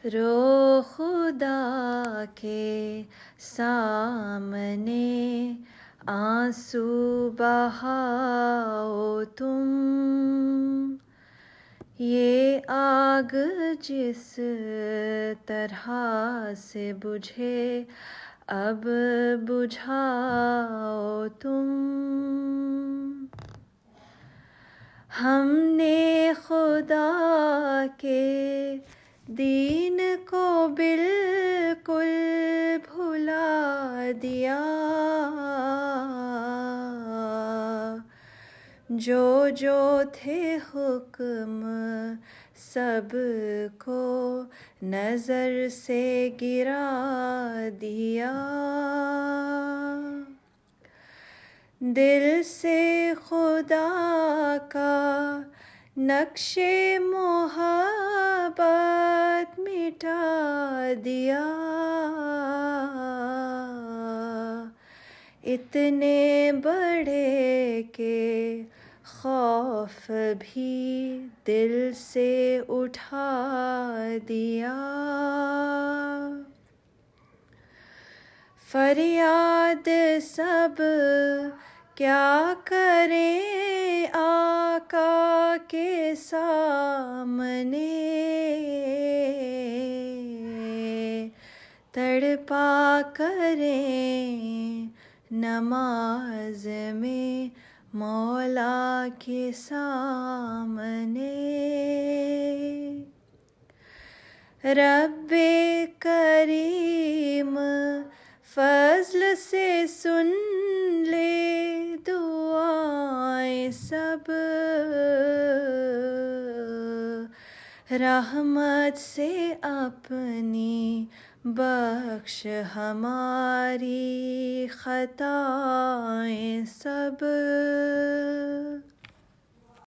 رو خدا کے سامنے آنسو بہاؤ تم، یہ آگ جس طرح سے بجھے اب بجھاؤ تم۔ ہم نے خدا کے دین کو بالکل بھلا دیا، جو جو تھے حکم سب کو نظر سے گرا دیا۔ دل سے خدا کا نقش محبت مٹا دیا، اتنے بڑے کہ خوف بھی دل سے اٹھا دیا۔ فریاد سب کیا کریں آقا کے سامنے، تڑپا کریں نماز میں مولا کے سامنے۔ رب کریم فضل سے سن لے دعائیں سب، رحمت سے اپنی بخش ہماری خطائیں سب۔